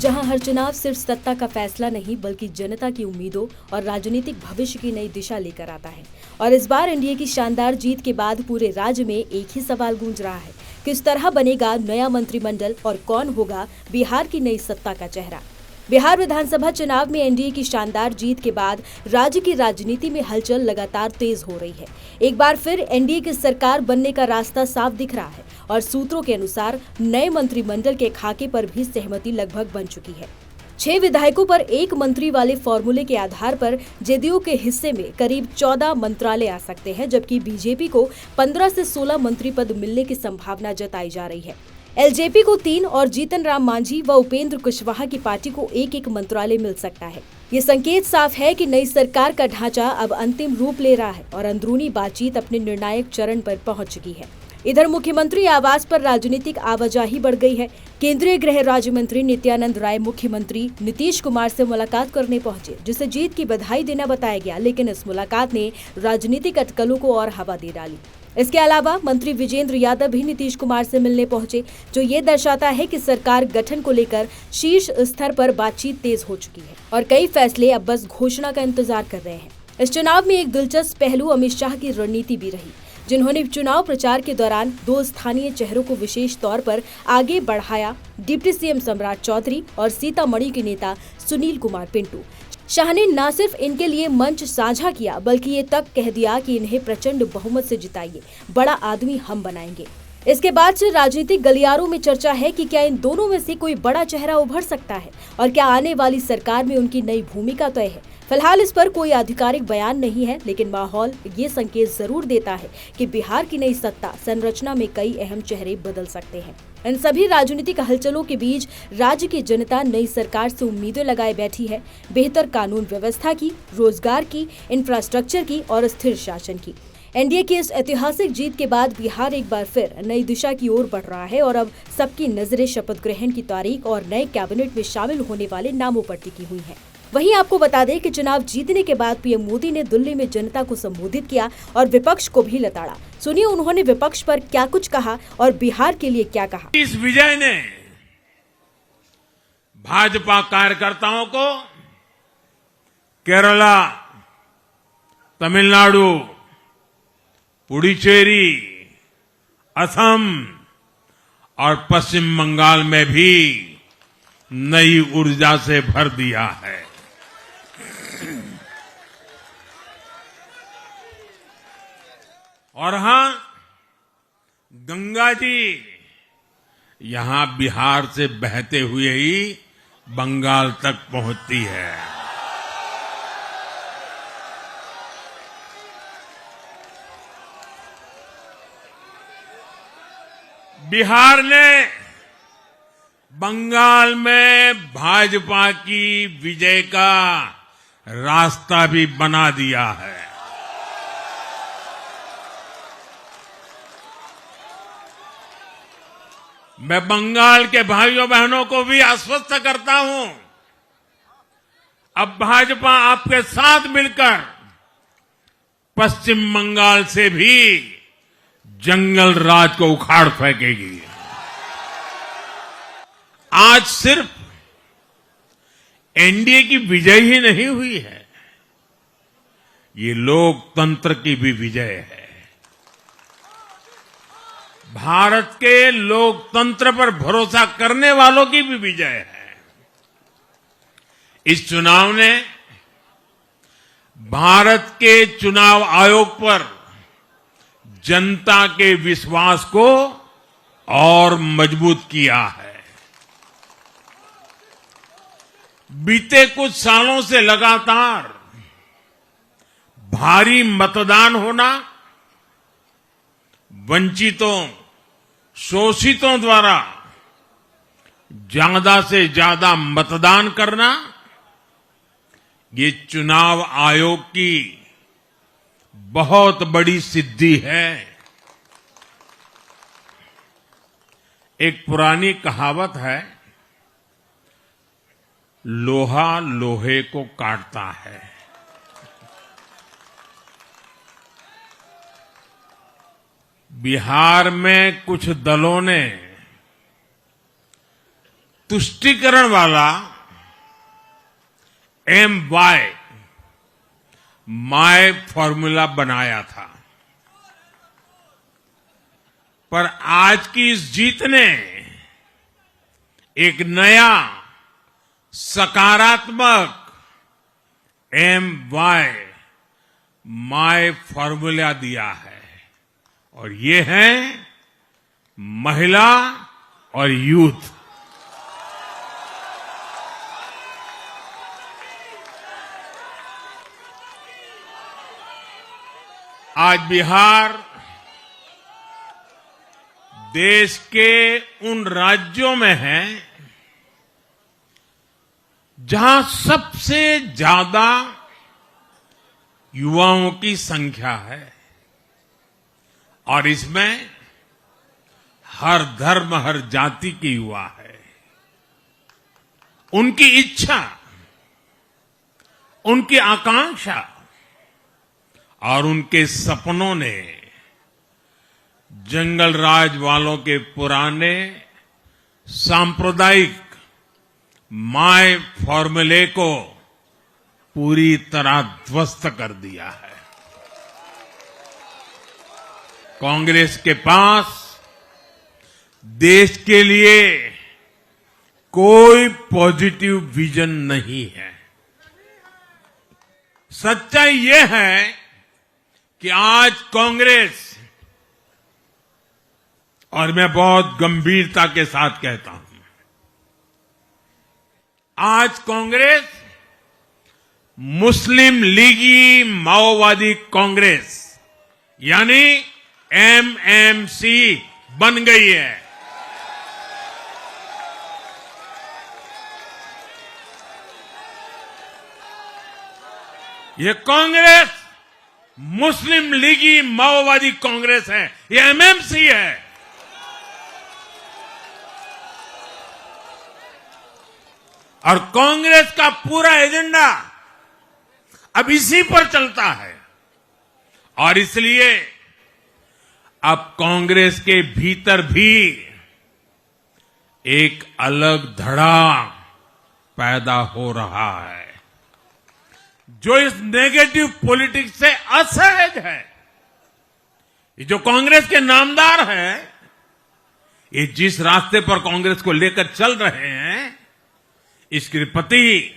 जहां हर चुनाव सिर्फ सत्ता का फैसला नहीं बल्कि जनता की उम्मीदों और राजनीतिक भविष्य की नई दिशा लेकर आता है। और इस बार एनडीए की शानदार जीत के बाद पूरे राज्य में एक ही सवाल गूंज रहा है, किस तरह बनेगा नया मंत्रिमंडल और कौन होगा बिहार की नई सत्ता का चेहरा। बिहार विधानसभा चुनाव में एनडीए की शानदार जीत के बाद राज्य की राजनीति में हलचल लगातार तेज हो रही है। एक बार फिर एनडीए की सरकार बनने का रास्ता साफ दिख रहा है और सूत्रों के अनुसार नए मंत्रिमंडल के खाके पर भी सहमति लगभग बन चुकी है। 6 विधायकों पर एक मंत्री वाले फॉर्मूले के आधार पर जेडीयू के हिस्से में करीब 14 मंत्रालय आ सकते हैं, जबकि बीजेपी को 15 से 16 मंत्री पद मिलने की संभावना जताई जा रही है। एलजेपी को 3 और जीतन राम मांझी व उपेंद्र कुशवाहा की पार्टी को एक मंत्रालय मिल सकता है। ये संकेत साफ है कि नई सरकार का ढांचा अब अंतिम रूप ले रहा है और अंदरूनी बातचीत अपने निर्णायक चरण पर पहुंच चुकी है। इधर मुख्यमंत्री आवास पर राजनीतिक आवाजाही बढ़ गई है। केंद्रीय गृह राज्य मंत्री नित्यानंद राय मुख्यमंत्री नीतीश कुमार से मुलाकात करने पहुंचे, जिसे जीत की बधाई देना बताया गया, लेकिन इस मुलाकात ने राजनीतिक अटकलों को और हवा दे डाली। इसके अलावा मंत्री विजेंद्र यादव भी नीतीश कुमार से मिलने पहुंचे, जो ये दर्शाता है कि सरकार गठन को लेकर शीर्ष स्तर पर बातचीत तेज हो चुकी है और कई फैसले अब बस घोषणा का इंतजार कर रहे हैं। इस चुनाव में एक दिलचस्प पहलू अमित शाह की रणनीति भी रही, जिन्होंने चुनाव प्रचार के दौरान 2 स्थानीय चेहरों को विशेष तौर पर आगे बढ़ाया, डिप्टी सीएम सम्राट चौधरी और सीतामढ़ी के नेता सुनील कुमार पिंटू। शाह ने न सिर्फ इनके लिए मंच साझा किया, बल्कि ये तक कह दिया कि इन्हें प्रचंड बहुमत से जिताइए, बड़ा आदमी हम बनाएंगे। इसके बाद से राजनीतिक गलियारों में चर्चा है कि क्या इन दोनों में से कोई बड़ा चेहरा उभर सकता है और क्या आने वाली सरकार में उनकी नई भूमिका तय है। फिलहाल इस पर कोई आधिकारिक बयान नहीं है, लेकिन माहौल ये संकेत जरूर देता है कि बिहार की नई सत्ता संरचना में कई अहम चेहरे बदल सकते हैं। इन सभी राजनीतिक हलचलों के बीच राज्य की जनता नई सरकार से उम्मीदें लगाए बैठी है, बेहतर कानून व्यवस्था की, रोजगार की, इंफ्रास्ट्रक्चर की और स्थिर शासन की। एनडीए की इस ऐतिहासिक जीत के बाद बिहार एक बार फिर नई दिशा की ओर बढ़ रहा है और अब सबकी नजरें शपथ ग्रहण की तारीख और नए कैबिनेट में शामिल होने वाले नामों पर टिकी हुई हैं। वहीं आपको बता दें कि चुनाव जीतने के बाद पीएम मोदी ने दिल्ली में जनता को संबोधित किया और विपक्ष को भी लताड़ा। सुनिए उन्होंने विपक्ष पर क्या कुछ कहा और बिहार के लिए क्या कहा। इस विजय ने भाजपा कार्यकर्ताओं को केरला, तमिलनाडु, पुडुचेरी, असम और पश्चिम बंगाल में भी नई ऊर्जा से भर दिया है। और हां, गंगा जी यहां बिहार से बहते हुए ही बंगाल तक पहुंचती है। बिहार ने बंगाल में भाजपा की विजय का रास्ता भी बना दिया है। मैं बंगाल के भाइयों बहनों को भी आश्वस्त करता हूं, अब भाजपा आपके साथ मिलकर पश्चिम बंगाल से भी जंगल राज को उखाड़ फेंकेगी। आज सिर्फ एनडीए की विजय ही नहीं हुई है, ये लोकतंत्र की भी विजय है। भारत के लोकतंत्र पर भरोसा करने वालों की भी विजय है। इस चुनाव ने भारत के चुनाव आयोग पर जनता के विश्वास को और मजबूत किया है। बीते कुछ सालों से लगातार भारी मतदान होना, वंचितों, शोषितों द्वारा ज्यादा से ज्यादा मतदान करना, ये चुनाव आयोग की बहुत बड़ी सिद्धि है। एक पुरानी कहावत है, लोहा लोहे को काटता है। बिहार में कुछ दलों ने तुष्टिकरण वाला MY माय फॉर्मूला बनाया था। पर आज की इस जीत ने एक नया सकारात्मक MY माय फॉर्मूला दिया है और ये है महिला और यूथ। आज बिहार देश के उन राज्यों में है जहां सबसे ज्यादा युवाओं की संख्या है और इसमें हर धर्म हर जाति के युवा है। उनकी इच्छा, उनकी आकांक्षा और उनके सपनों ने जंगल राज वालों के पुराने सांप्रदायिक माय फॉर्मूले को पूरी तरह ध्वस्त कर दिया है। कांग्रेस के पास देश के लिए कोई पॉजिटिव विजन नहीं है। सच्चाई ये है कि आज कांग्रेस, और मैं बहुत गंभीरता के साथ कहता हूं, आज कांग्रेस मुस्लिम लीगी माओवादी कांग्रेस यानी MMC बन गई है। ये कांग्रेस मुस्लिम लीगी माओवादी कांग्रेस है, ये MMC है। और कांग्रेस का पूरा एजेंडा अब इसी पर चलता है और इसलिए अब कांग्रेस के भीतर भी एक अलग धड़ा पैदा हो रहा है जो इस नेगेटिव पॉलिटिक्स से असहज है। ये जो कांग्रेस के नामदार हैं, ये जिस रास्ते पर कांग्रेस को लेकर चल रहे हैं, इसके प्रति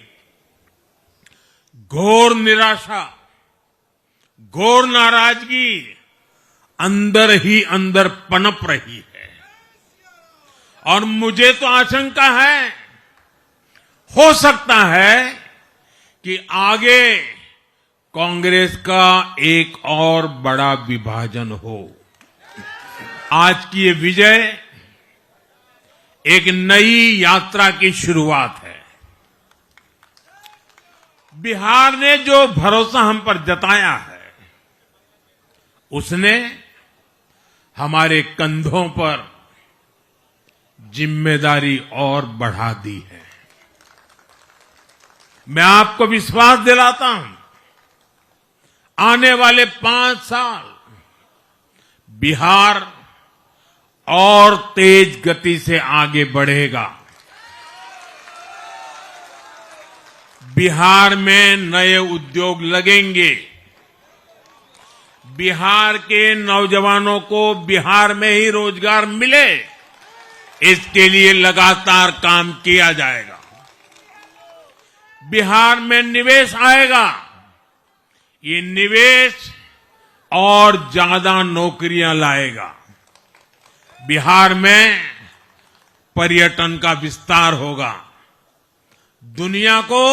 घोर निराशा, घोर नाराजगी अंदर ही अंदर पनप रही है। और मुझे तो आशंका है, हो सकता है कि आगे कांग्रेस का एक और बड़ा विभाजन हो। आज की ये विजय एक नई यात्रा की शुरुआत है। बिहार ने जो भरोसा हम पर जताया है, उसने हमारे कंधों पर जिम्मेदारी और बढ़ा दी है। मैं आपको विश्वास दिलाता हूं, आने वाले 5 साल बिहार और तेज गति से आगे बढ़ेगा। बिहार में नए उद्योग लगेंगे। बिहार के नौजवानों को बिहार में ही रोजगार मिले, इसके लिए लगातार काम किया जाएगा। बिहार में निवेश आएगा। ये निवेश और ज्यादा नौकरियां लाएगा। बिहार में पर्यटन का विस्तार होगा। दुनिया को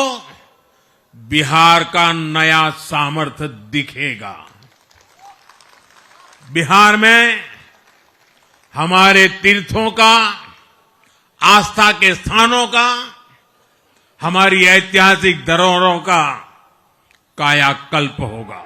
बिहार का नया सामर्थ्य दिखेगा। बिहार में हमारे तीर्थों का, आस्था के स्थानों का, हमारी ऐतिहासिक धरोहरों का कायाकल्प होगा।